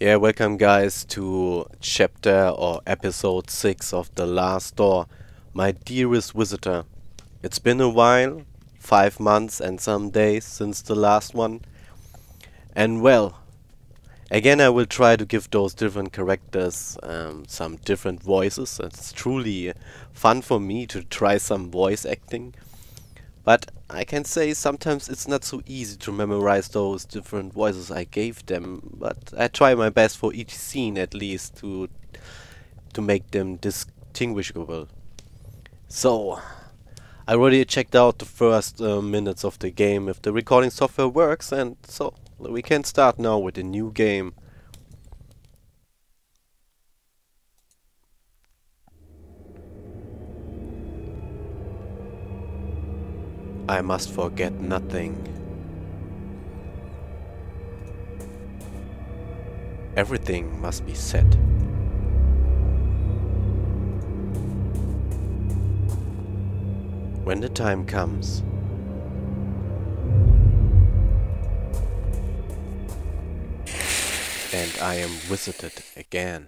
Yeah, welcome guys to chapter or episode 6 of The Last Door, My Dearest Visitor. It's been a while, 5 months and some days since the last one. And well, again I will try to give those different characters some different voices. It's truly fun for me to try some voice acting. But I can say sometimes it's not so easy to memorize those different voices I gave them, but I try my best for each scene at least to make them distinguishable. So, I already checked out the first minutes of the game if the recording software works, and so we can start now with a new game. I must forget nothing. Everything must be set. When the time comes. And I am visited again.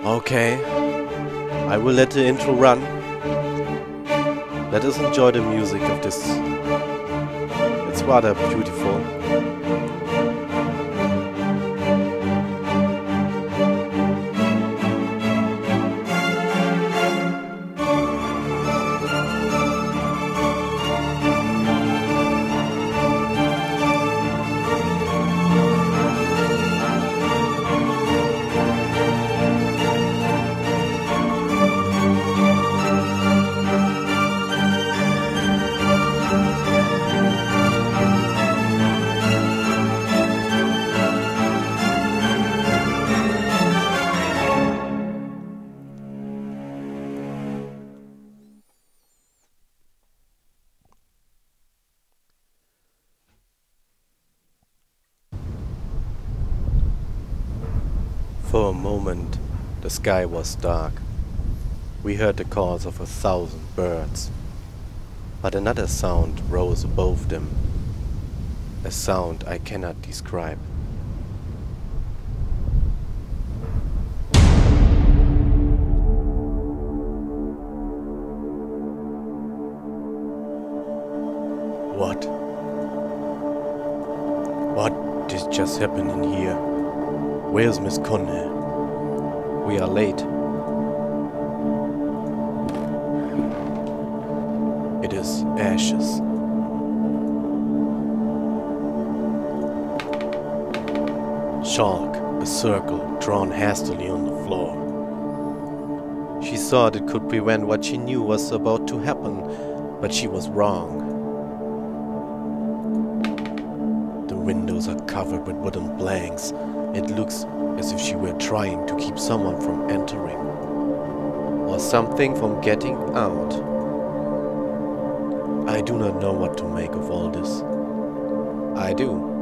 Okay, I will let the intro run. Let us enjoy the music of this. It's rather beautiful. For a moment, the sky was dark. We heard the calls of 1,000 birds. But another sound rose above them. A sound I cannot describe. What? What did just happen in here? Where's Miss Conner? We are late. It is ashes. Chalk, a circle drawn hastily on the floor. She thought it could prevent what she knew was about to happen, but she was wrong. The windows are covered with wooden planks. It looks as if she were trying to keep someone from entering, or something from getting out. I do not know what to make of all this. I do.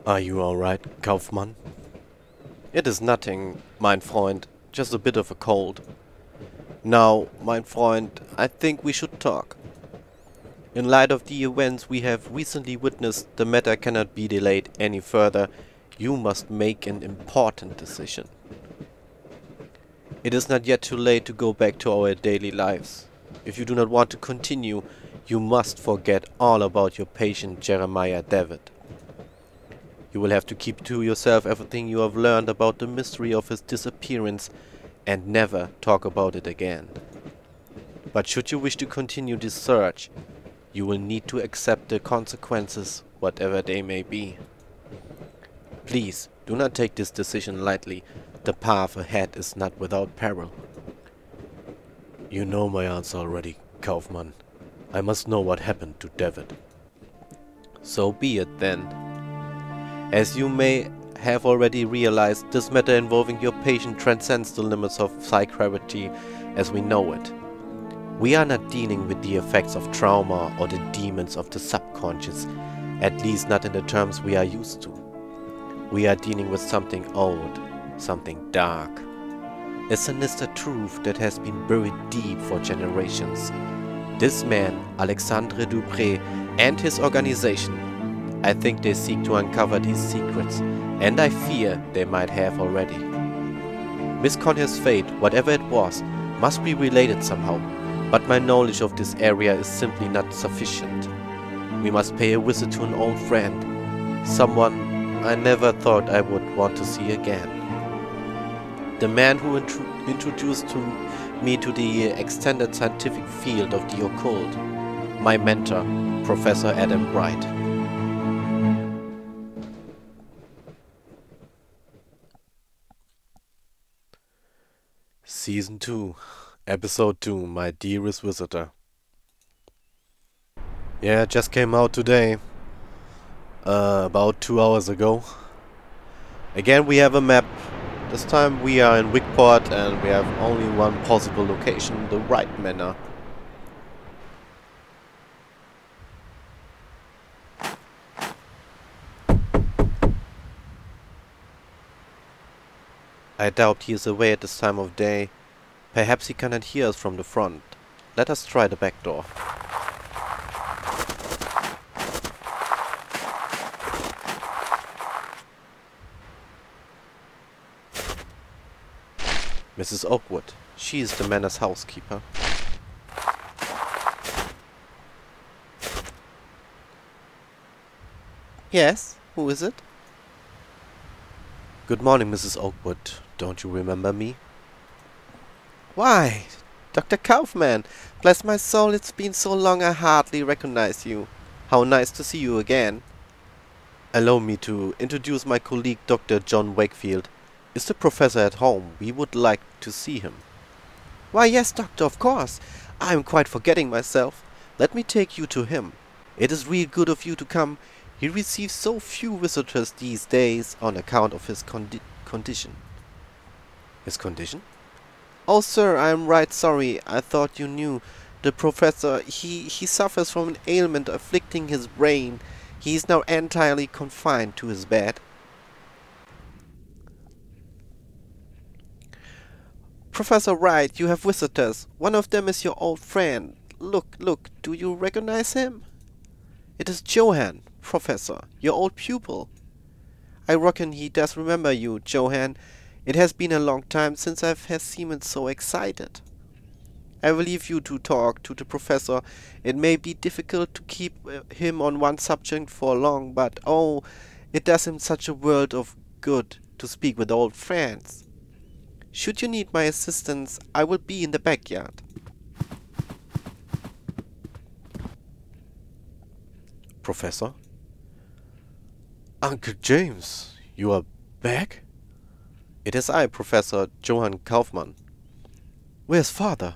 Are you alright, Kaufmann? It is nothing, mein Freund, just a bit of a cold. Now, mein Freund, I think we should talk. In light of the events we have recently witnessed, the matter cannot be delayed any further. You must make an important decision. It is not yet too late to go back to our daily lives. If you do not want to continue, you must forget all about your patient Jeremiah Devitt. You will have to keep to yourself everything you have learned about the mystery of his disappearance and never talk about it again. But should you wish to continue this search, you will need to accept the consequences, whatever they may be. Please, do not take this decision lightly. The path ahead is not without peril. You know my answer already, Kaufmann. I must know what happened to Devitt. So be it then. As you may have already realized this matter involving your patient transcends the limits of psychiatry as we know it. We are not dealing with the effects of trauma or the demons of the subconscious, at least not in the terms we are used to. We are dealing with something old, something dark. A sinister truth that has been buried deep for generations. This man, Alexandre Dupré, and his organization, I think they seek to uncover these secrets, and I fear they might have already. Miss Connor's fate, whatever it was, must be related somehow, but my knowledge of this area is simply not sufficient. We must pay a visit to an old friend, someone I never thought I would want to see again. The man who introduced me to the extended scientific field of the occult, my mentor, Professor Adam Bright. Season 2, Episode 2, My Dearest Visitor. Yeah, it just came out today. About 2 hours ago. Again, we have a map. This time we are in Wickport and we have only one possible location, the Wright Manor. I doubt he is away at this time of day. Perhaps he cannot hear us from the front. Let us try the back door. Mrs. Oakwood. She is the manor's housekeeper. Yes, who is it? Good morning, Mrs. Oakwood. Don't you remember me? Why, Dr. Kaufmann! Bless my soul, it's been so long I hardly recognize you. How nice to see you again. Allow me to introduce my colleague, Dr. John Wakefield. Is the professor at home? We would like to see him. Why, yes, doctor, of course. I am quite forgetting myself. Let me take you to him. It is real good of you to come. He receives so few visitors these days on account of his condition. His condition? Oh, sir, I am right sorry. I thought you knew. The professor, he suffers from an ailment afflicting his brain. He is now entirely confined to his bed. Professor Wright, you have visitors. One of them is your old friend. Look, do you recognize him? It is Johann, Professor, your old pupil. I reckon he does remember you, Johann. It has been a long time since I have seen him so excited. I will leave you to talk to the professor. It may be difficult to keep him on one subject for long, but oh, it does him such a world of good to speak with old friends. Should you need my assistance, I will be in the backyard. Professor? Uncle James, you are back? It is I, Professor Johann Kaufmann. Where's father?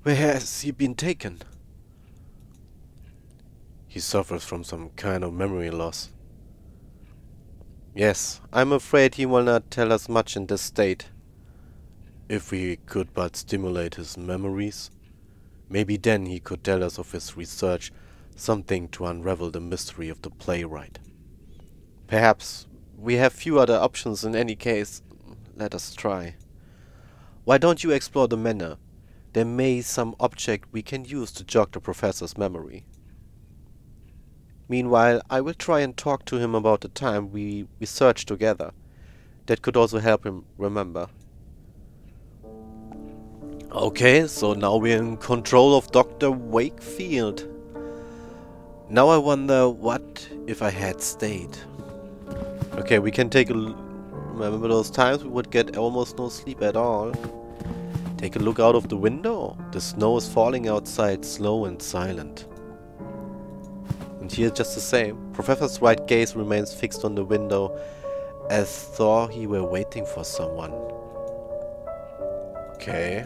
Where has he been taken? He suffers from some kind of memory loss. Yes, I'm afraid he will not tell us much in this state. If we could but stimulate his memories, maybe then he could tell us of his research, something to unravel the mystery of the playwright. Perhaps we have few other options in any case. Let us try. Why don't you explore the manor? There may be some object we can use to jog the professor's memory. Meanwhile, I will try and talk to him about the time we researched together. That could also help him remember. Okay, so now we're in control of Dr. Wakefield. Now I wonder, what if I had stayed? Okay, we can take a remember those times we would get almost no sleep at all. Take a look out of the window. The snow is falling outside, slow and silent. And here just the same. Professor Wright's gaze remains fixed on the window, as though he were waiting for someone. Okay.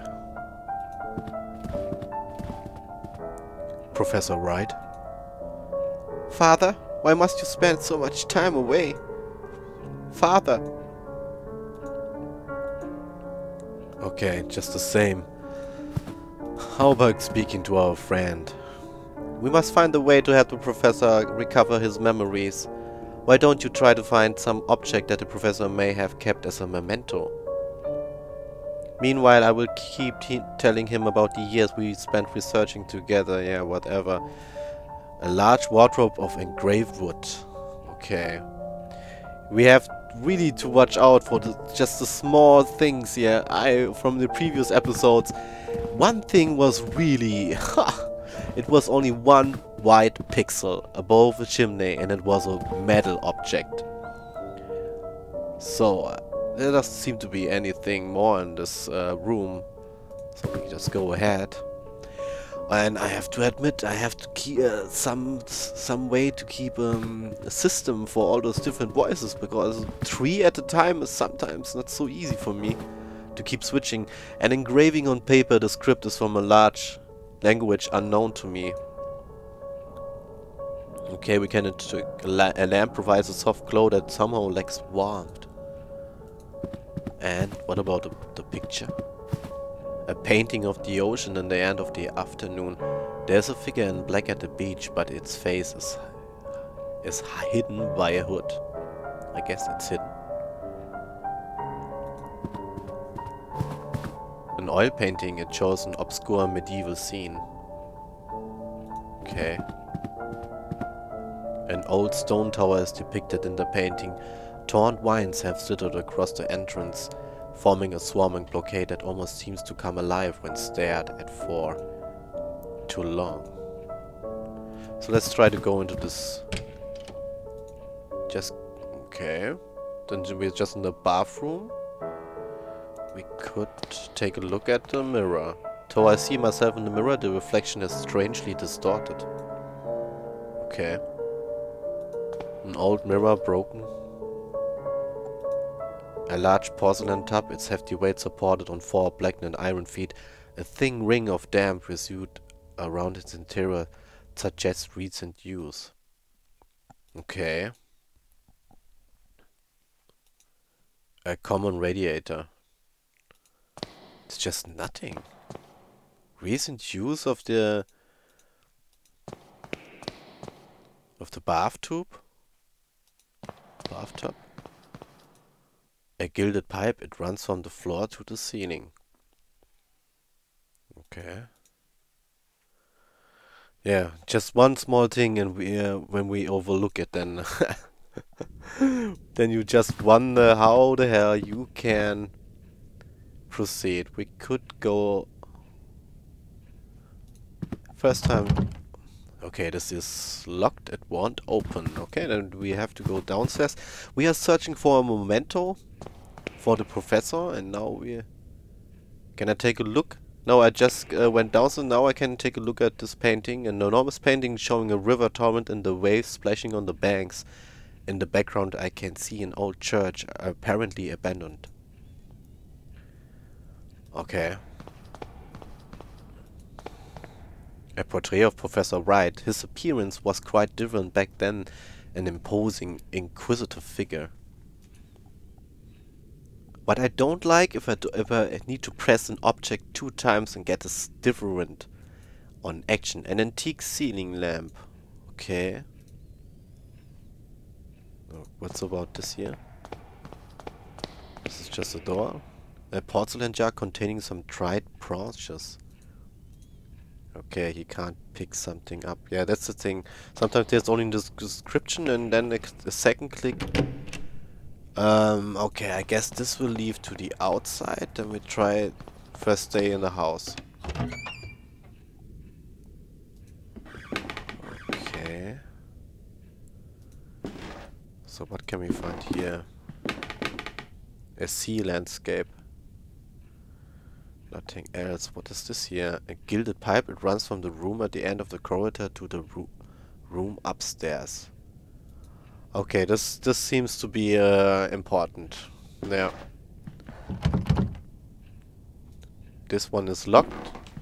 Professor Wright? Father, why must you spend so much time away? Father! Okay, just the same. How about speaking to our friend? We must find a way to help the professor recover his memories. Why don't you try to find some object that the professor may have kept as a memento? Meanwhile, I will keep telling him about the years we spent researching together. Yeah, whatever. A large wardrobe of engraved wood. Okay. We have really to watch out for just the small things here. From the previous episodes, one thing was really... it was only one white pixel above the chimney, and it was a metal object. So, there doesn't seem to be anything more in this room. So we just go ahead. And I have to admit, I have to keep some way to keep a system for all those different voices, because 3 at a time is sometimes not so easy for me to keep switching. And engraving on paper, the script is from a large language unknown to me. Okay, we can a lamp provides a soft glow that somehow lacks warmth. And what about the picture? A painting of the ocean in the end of the afternoon. There's a figure in black at the beach, but its face is hidden by a hood. I guess it's hidden. An oil painting, it shows an obscure medieval scene. Okay. An old stone tower is depicted in the painting. Torn vines have slithered across the entrance, forming a swarming blockade that almost seems to come alive when stared at for too long. So let's try to go into this. Just... okay. Then we're just in the bathroom. We could take a look at the mirror. Though I see myself in the mirror, the reflection is strangely distorted. Okay. An old mirror broken. A large porcelain tub, its hefty weight supported on 4 blackened iron feet. A thin ring of damp residue around its interior suggests recent use. Okay. A common radiator. It's just nothing. Recent use of the bathtub. A gilded pipe, it runs from the floor to the ceiling. Okay. Yeah, just one small thing, and when we overlook it, then then you just wonder how the hell you can proceed. We could go first time. Okay, this is locked. It won't open. Okay, then we have to go downstairs. We are searching for a memento for the professor, and now we... Can I take a look? No, I just went down, so now I can take a look at this painting. An enormous painting showing a river torrent and the waves splashing on the banks. In the background I can see an old church, apparently abandoned. Okay. A portrait of Professor Wright. His appearance was quite different back then, an imposing, inquisitive figure. What I don't like if I need to press an object 2 times and get a different on action. An antique ceiling lamp. Okay. Oh, what's about this here? This is just a door. A porcelain jar containing some dried branches. Okay, he can't pick something up. Yeah, that's the thing. Sometimes there's only the description and then a second click. Okay, I guess this will lead to the outside. Then we try first stay in the house. Okay. So what can we find here? A sea landscape. Nothing else. What is this here? A gilded pipe. It runs from the room at the end of the corridor to the room upstairs. Okay, this seems to be important. Yeah. This one is locked.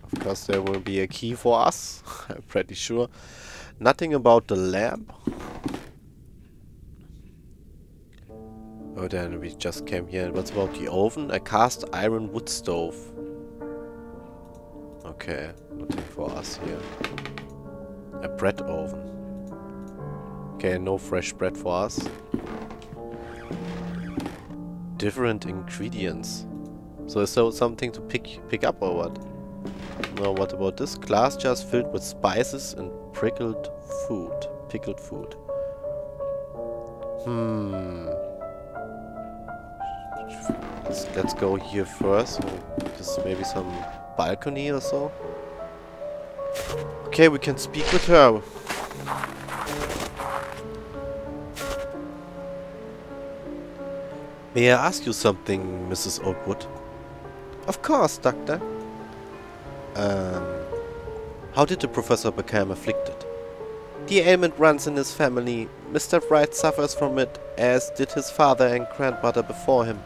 Of course, there will be a key for us. I'm pretty sure. Nothing about the lamp. But then we just came here. What's about the oven? A cast iron wood stove. Okay, nothing for us here. A bread oven. Okay, no fresh bread for us. Different ingredients. So is there something to pick up or what? No, what about this? Glass jars filled with spices and pickled food. Let's go here first. This is maybe some balcony or so. Okay, we can speak with her. May I ask you something, Mrs. Oakwood? Of course, Doctor. How did the professor become afflicted? The ailment runs in his family. Mr. Wright suffers from it, as did his father and grandmother before him.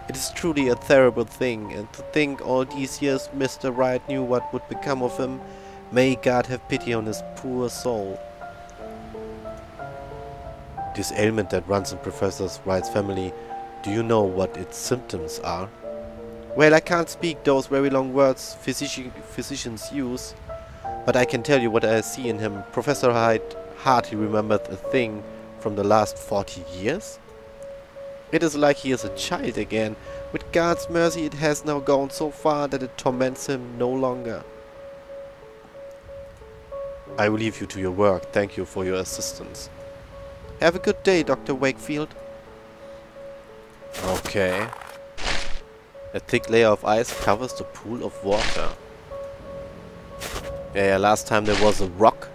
It is truly a terrible thing, and to think all these years Mr. Wright knew what would become of him. May God have pity on his poor soul. This ailment that runs in Professor Wright's family, do you know what its symptoms are? Well, I can't speak those very long words physicians use, but I can tell you what I see in him. Professor Wright hardly remembered a thing from the last 40 years. It is like he is a child again. With God's mercy it has now gone so far that it torments him no longer. I will leave you to your work. Thank you for your assistance. Have a good day, Dr. Wakefield. Okay. A thick layer of ice covers the pool of water. Yeah, last time there was a rock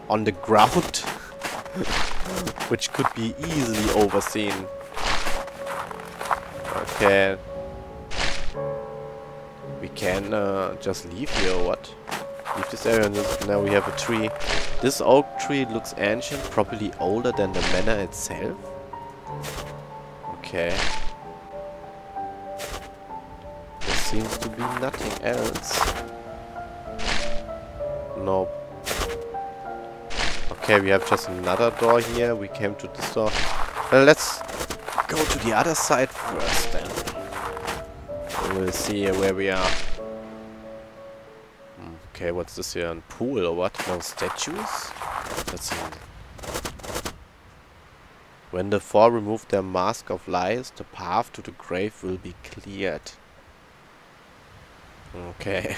on the ground, which could be easily overseen. Okay. We can just leave here or what? Leave this area and now we have a tree. This oak tree looks ancient, probably older than the manor itself. Okay. There seems to be nothing else. Nope. Okay, we have just another door here. We came to this door. Well, let's go to the other side first then. We'll see where we are. Okay, what's this here? A pool or what? No statues? Let's see. When the four remove their mask of lies, the path to the grave will be cleared. Okay.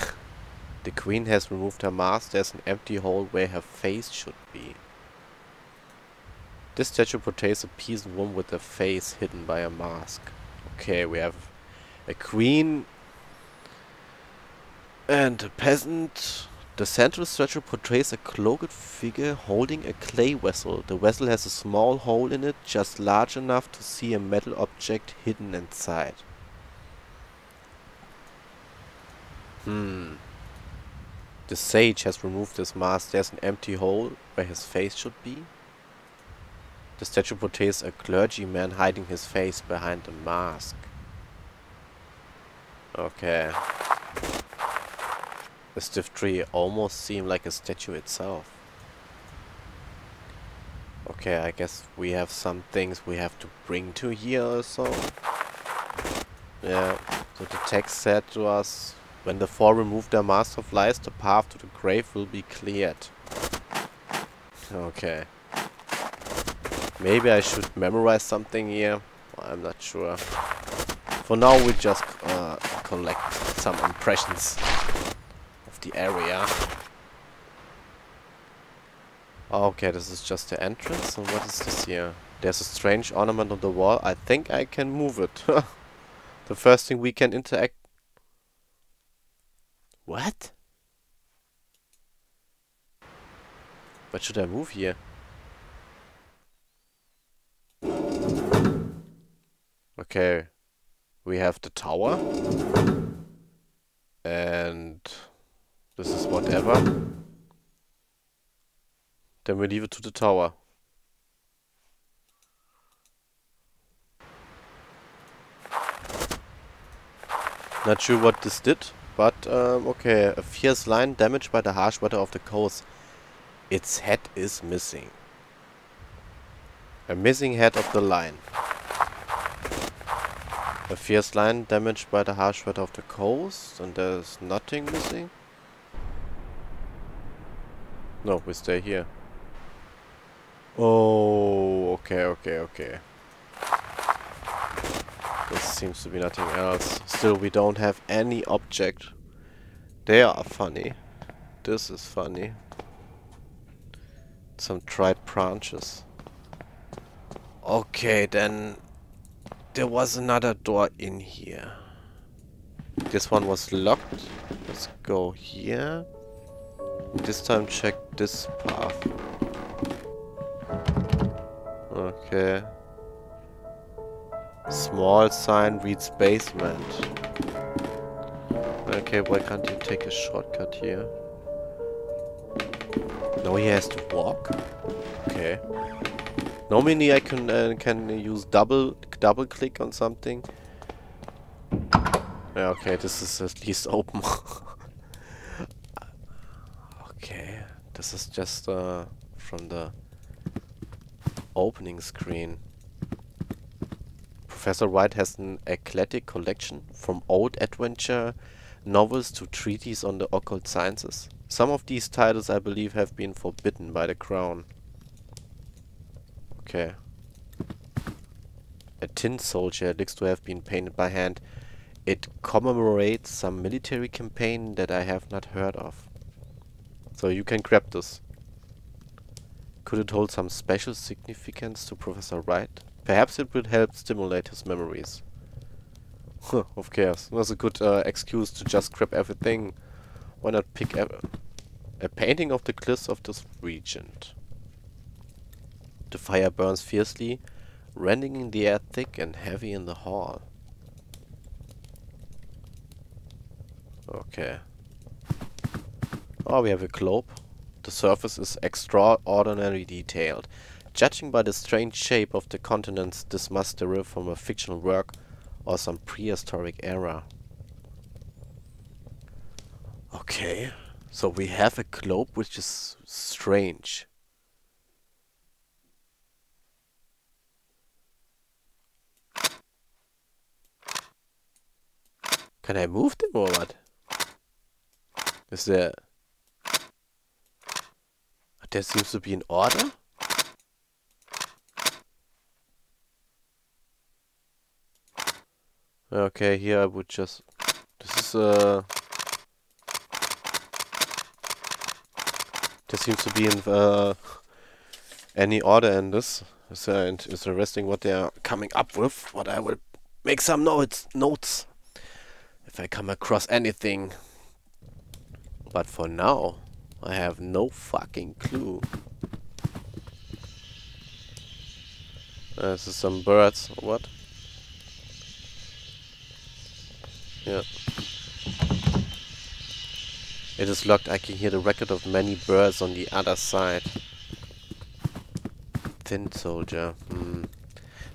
The queen has removed her mask. There's an empty hole where her face should be. This statue portrays a peasant woman with her face hidden by a mask. Okay, we have a queen and a peasant. The central statue portrays a cloaked figure holding a clay vessel. The vessel has a small hole in it, just large enough to see a metal object hidden inside. The sage has removed his mask. There's an empty hole where his face should be. The statue portrays a clergyman hiding his face behind a mask. Okay. The stiff tree almost seemed like a statue itself. Okay, I guess we have some things we have to bring to here or so. Yeah, so the text said to us, when the four remove their mask of lies, the path to the grave will be cleared. Okay. Maybe I should memorize something here. I'm not sure. For now we just collect some impressions of the area. Okay, this is just the entrance. And what is this here? There's a strange ornament on the wall. I think I can move it. The first thing we can interact... What? What should I move here? Okay. We have the tower. And this is whatever. Then we leave it to the tower. Not sure what this did, but okay. A fierce lion damaged by the harsh weather of the coast. Its head is missing. A missing head of the lion. A fierce lion damaged by the harsh weather of the coast, and there's nothing missing. No, we stay here. Oh, okay. There seems to be nothing else. Still, we don't have any object. They are funny. This is funny. Some dried branches. Okay, then there was another door in here. This one was locked. Let's go here. This time check this path. Okay. Small sign reads basement. Okay, why can't you take a shortcut here? No, he has to walk. Okay. Normally I can use double click on something. Yeah, okay, this is at least open. Okay, this is just from the opening screen. Professor Wright has an eclectic collection, from old adventure novels to treatises on the occult sciences. Some of these titles, I believe, have been forbidden by the Crown. Okay. A tin soldier looks to have been painted by hand. It commemorates some military campaign that I have not heard of. So you can grab this. Could it hold some special significance to Professor Wright? Perhaps it would help stimulate his memories. Of course. That's a good excuse to just grab everything. Why not pick a painting of the cliffs of this regent? The fire burns fiercely, rending in the air thick and heavy in the hall. Okay. Oh, we have a globe. The surface is extraordinarily detailed. Judging by the strange shape of the continents, this must derive from a fictional work or some prehistoric era. Okay, so we have a globe which is strange. Can I move them or what? Is there... There seems to be an order? Okay, here I would just... This is there seems to be any order in this. It's interesting what they are coming up with. What I will make some notes if I come across anything. But for now, I have no fucking clue. This is some birds. What? Yeah. It is locked. I can hear the record of many birds on the other side. Tin soldier.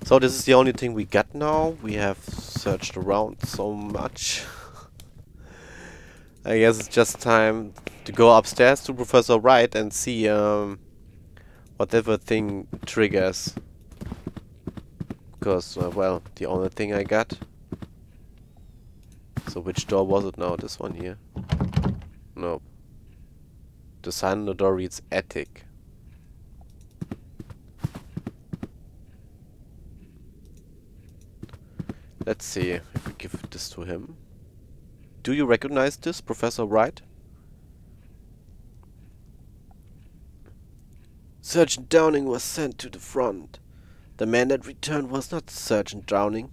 So this is the only thing we got now. We have searched around so much. I guess it's just time to go upstairs to Professor Wright and see whatever thing triggers. Because, well, the only thing I got. So which door was it now? This one here? Nope. The sign on the door reads attic. Let's see if we give this to him. Do you recognize this, Professor Wright? Sergeant Downing was sent to the front. The man that returned was not Sergeant Downing.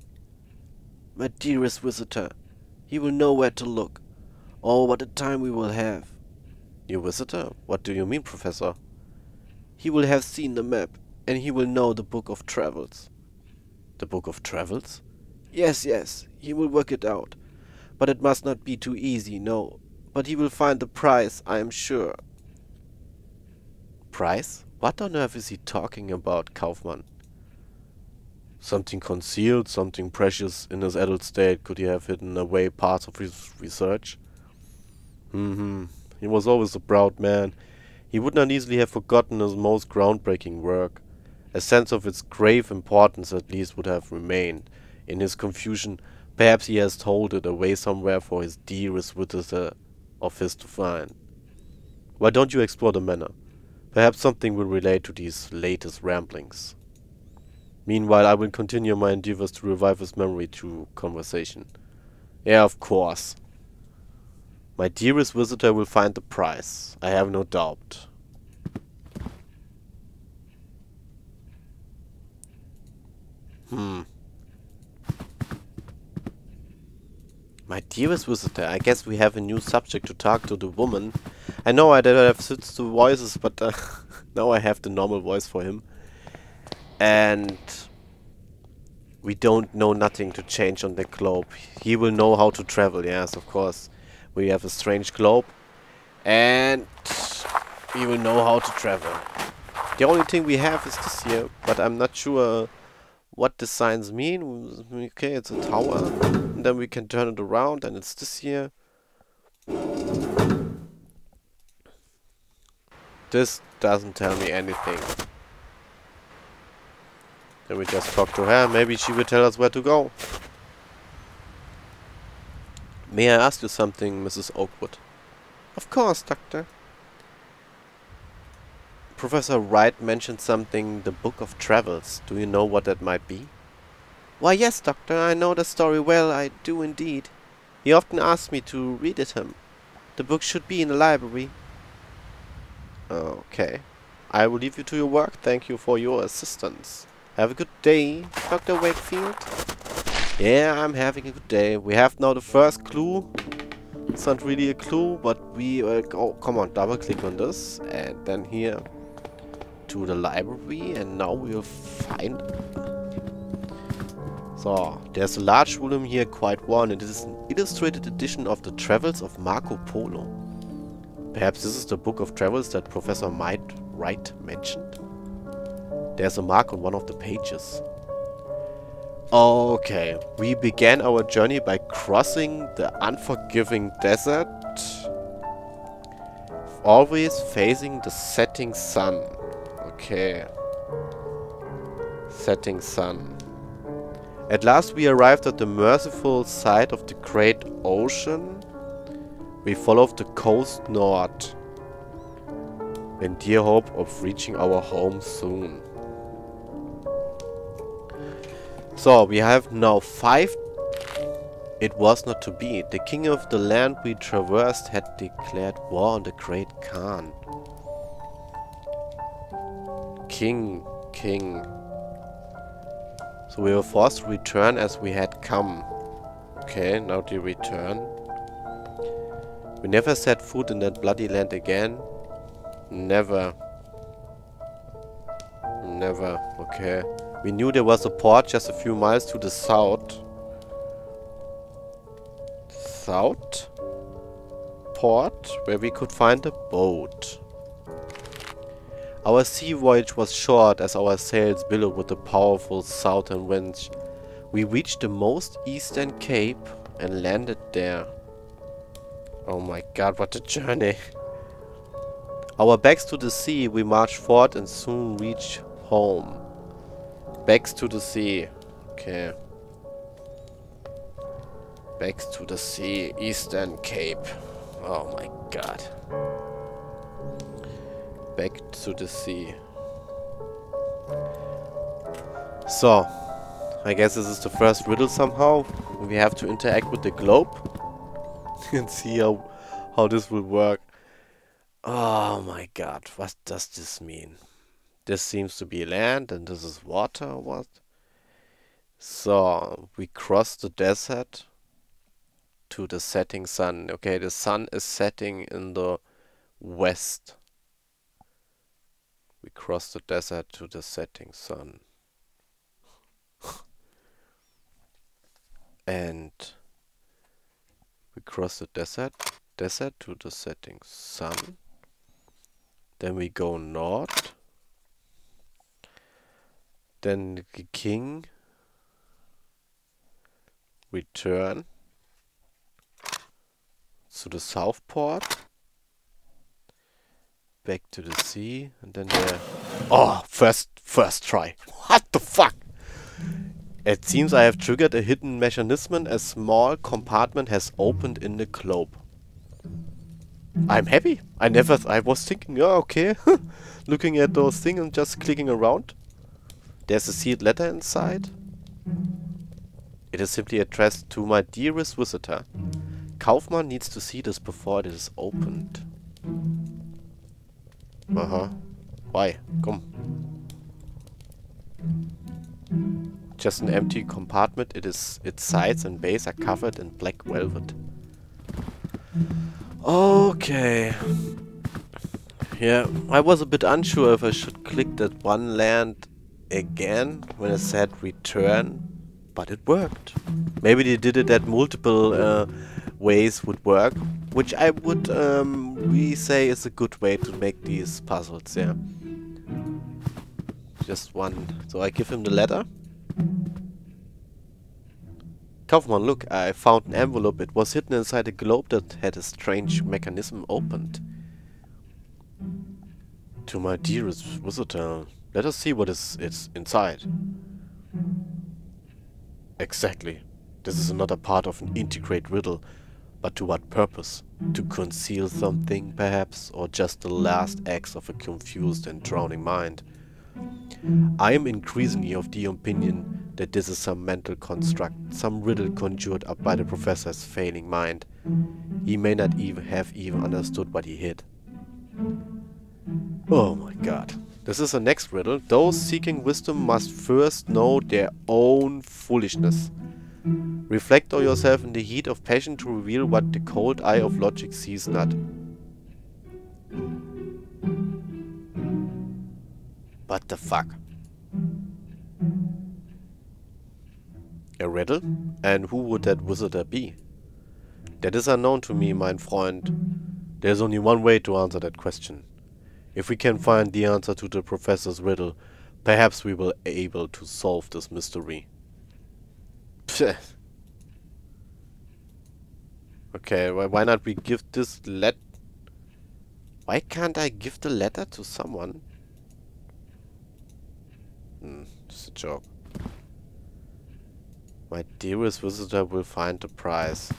My dearest visitor. He will know where to look. Oh, what a time we will have. Your visitor? What do you mean, Professor? He will have seen the map, and he will know the book of travels. The book of travels? Yes, he will work it out. But it must not be too easy, no. But he will find the prize, I am sure. Prize? What on earth is he talking about, Kaufmann? Something concealed, something precious in his adult state. Could he have hidden away parts of his research? He was always a proud man. He would not easily have forgotten his most groundbreaking work. A sense of its grave importance at least would have remained. In his confusion, Perhaps he has told it away somewhere for his dearest visitor of his to find. Why don't you explore the manor? Perhaps something will relate to these latest ramblings. Meanwhile, I will continue my endeavors to revive his memory through conversation. Yeah, of course. My dearest visitor will find the prize. I have no doubt. My dearest visitor, I guess we have a new subject to talk to the woman. I know I did have switched to voices, but now I have the normal voice for him. And we don't know nothing to change on the globe. He will know how to travel, yes, of course. We have a strange globe. And he will know how to travel. The only thing we have is this here, but I'm not sure what the signs mean. Okay, it's a tower. And then we can turn it around and it's this here. This doesn't tell me anything. Then we just talk to her. Maybe she will tell us where to go. May I ask you something, Mrs. Oakwood? Of course, Doctor. Professor Wright mentioned something, the Book of Travels. Do you know what that might be? Why, yes, Doctor. I know the story well. I do indeed. He often asks me to read it him. The book should be in the library. Okay. I will leave you to your work. Thank you for your assistance. Have a good day, Dr. Wakefield. Yeah, I'm having a good day. We have now the first clue. It's not really a clue, but we... oh, come on, double click on this. And then here to the library. And now we'll find... So, there's a large volume here, quite worn. It is an illustrated edition of the Travels of Marco Polo. Perhaps this is the Book of Travels that Professor Wright mentioned. There's a mark on one of the pages. Okay, we began our journey by crossing the unforgiving desert, always facing the setting sun. Okay. Setting sun. At last we arrived at the merciful side of the great ocean. We followed the coast north, in dear hope of reaching our home soon. So, we have now 5. It was not to be. The king of the land we traversed had declared war on the great Khan. King. So we were forced to return as we had come. Okay, now the return. We never set foot in that bloody land again. Never. Okay. We knew there was a port just a few miles to the south. South? Port, where we could find a boat. Our sea voyage was short as our sails billowed with the powerful southern winds. We reached the most eastern cape and landed there. Oh my god, what a journey. Our backs to the sea, we marched forward and soon reached home. Backs to the sea. Okay. Backs to the sea, Eastern Cape. Oh my god. Back to the sea. So, I guess this is the first riddle somehow. We have to interact with the globe and see how this will work. Oh my god, what does this mean? This seems to be land and this is water or what? So, we cross the desert to the setting sun. Okay, the sun is setting in the west. We cross the desert to the setting sun. And we cross the desert to the setting sun. Then we go north. Then the king return to the south port. Back to the sea, and then there. Oh, first try. What the fuck? It seems I have triggered a hidden mechanism. A small compartment has opened in the globe. I'm happy. I was thinking, oh, okay. Looking at those things and just clicking around. There's a sealed letter inside. It is simply addressed to my dearest visitor. Kaufmann needs to see this before it is opened. Uh-huh. Why? Come. Just an empty compartment. Its sides and base are covered in black velvet. Okay. Yeah, I was a bit unsure if I should click that one land again when it said return, but it worked. Maybe they did it that multiple ways would work, which I would really say is a good way to make these puzzles, yeah. Just one. So I give him the letter. Kaufmann, look, I found an envelope. It was hidden inside a globe that had a strange mechanism opened. To my dearest visitor, let us see what is inside. Exactly. This is another part of an intricate riddle. But to what purpose? To conceal something, perhaps? Or just the last acts of a confused and drowning mind? I am increasingly of the opinion that this is some mental construct, some riddle conjured up by the professor's failing mind. He may not even have understood what he hid. Oh my god. This is the next riddle. Those seeking wisdom must first know their own foolishness. Reflect on yourself in the heat of passion to reveal what the cold eye of logic sees not. What the fuck? A riddle? And who would that visitor be? That is unknown to me, mein Freund. There's only one way to answer that question. If we can find the answer to the professor's riddle, perhaps we will be able to solve this mystery. Pfft. Okay, why not we give this Why can't I give the letter to someone? Just a joke. My dearest visitor will find the prize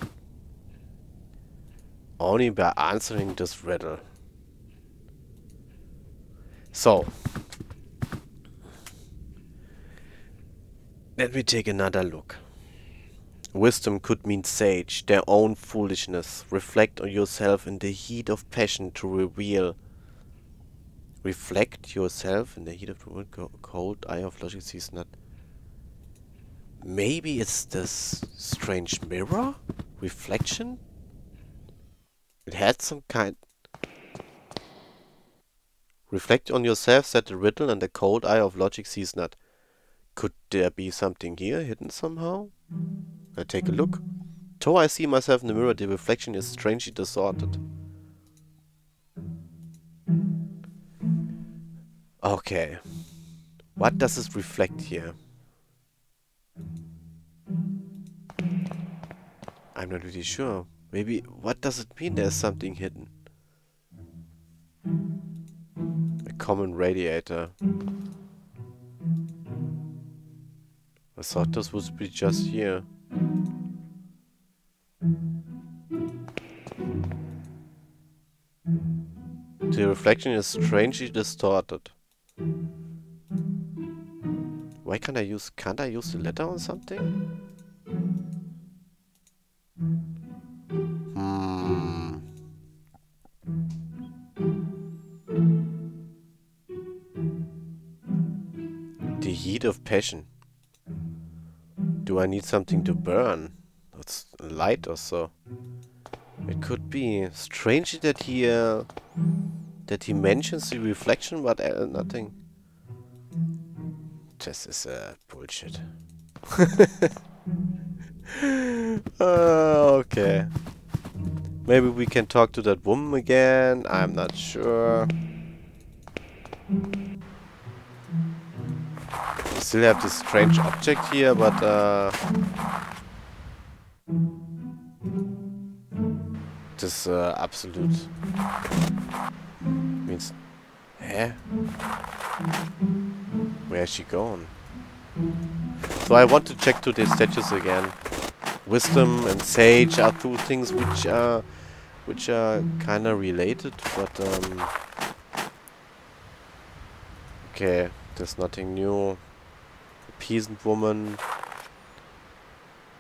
only by answering this riddle. So, let me take another look. Wisdom could mean sage, their own foolishness. Reflect on yourself in the heat of passion to reveal. Reflect yourself in the heat of the cold eye of logic sees not. Maybe it's this strange mirror? Reflection? It had some kind... Reflect on yourself, said the riddle, and the cold eye of logic sees not. Could there be something here, hidden somehow? I take a look. Though I see myself in the mirror, the reflection is strangely distorted. Okay. What does it reflect here? I'm not really sure. Maybe, what does it mean there's something hidden? A common radiator. I thought this would be just here. The reflection is strangely distorted. Why can't I use the letter on something? The heat of passion. Do I need something to burn? That's light or so. It could be. Strange that he mentions the reflection, but nothing. This is bullshit. Okay. Maybe we can talk to that woman again. I'm not sure. We still have this strange object here, but this absolute means... Where is she going? So I want to check to the statues again. Wisdom and sage are two things which are kind of related, but okay, there's nothing new. A peasant woman.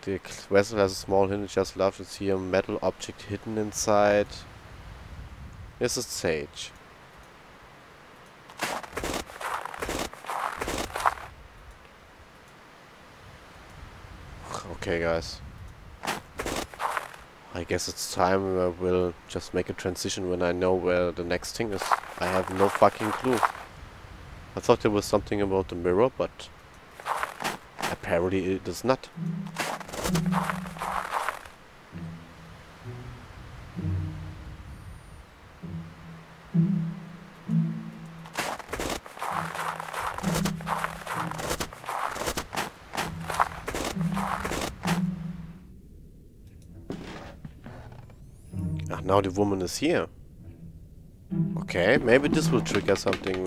The vessel has a small hinge. Just love to see a metal object hidden inside. This is sage. Okay, guys. I guess it's time I will just make a transition when I know where the next thing is. I have no fucking clue. I thought there was something about the mirror, but apparently it is not. Ah, now the woman is here. Okay, maybe this will trigger something.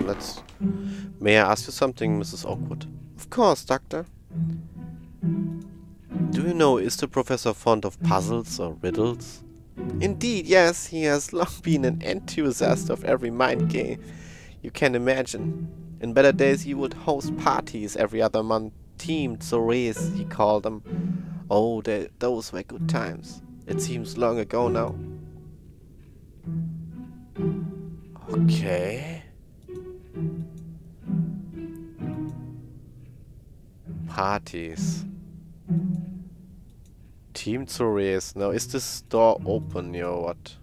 May I ask you something, Mrs. Oakwood? Of course, Doctor. Do you know, is the professor fond of puzzles or riddles? Indeed, yes. He has long been an enthusiast of every mind game you can imagine. In better days, he would host parties every other month. Themed soirees, he called them. Oh, those were good times. It seems long ago now. Okay. Parties. Team soirees. Now, is this door open or what?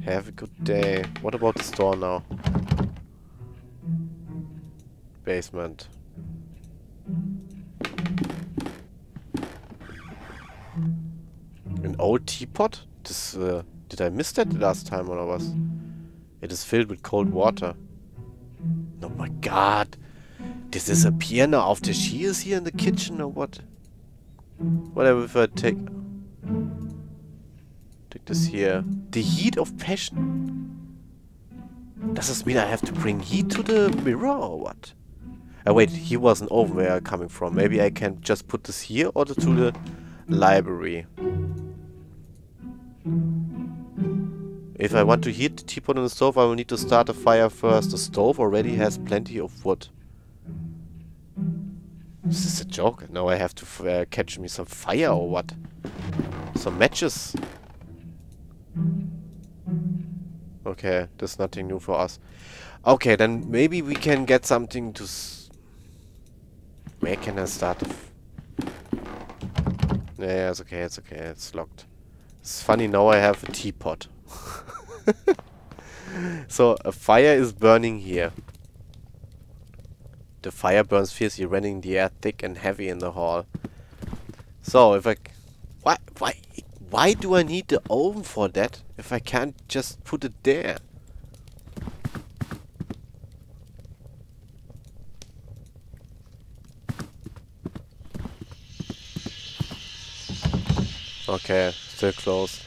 Have a good day. What about this door now? Basement. An old teapot? This, did I miss that last time or what? It is filled with cold water. Oh my god. Does this appear now after she is here in the kitchen or what? Whatever if I take this here. The heat of passion. Does this mean I have to bring heat to the mirror or what? Wait, he wasn't over where I'm coming from. Maybe I can just put this here or to the library. If I want to heat the teapot on the stove, I will need to start a fire first. The stove already has plenty of wood. Is this a joke? Now I have to catch me some fire or what? Some matches. Okay, there's nothing new for us. Okay, then maybe we can get something to... Where can I start? Yeah, it's okay, it's okay, it's locked. It's funny, now I have a teapot. So, a fire is burning here. The fire burns fiercely, rending the air thick and heavy in the hall. So, if I... Why do I need the oven for that, if I can't just put it there? Okay, still closed.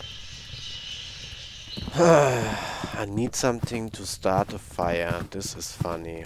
I need something to start a fire. This is funny.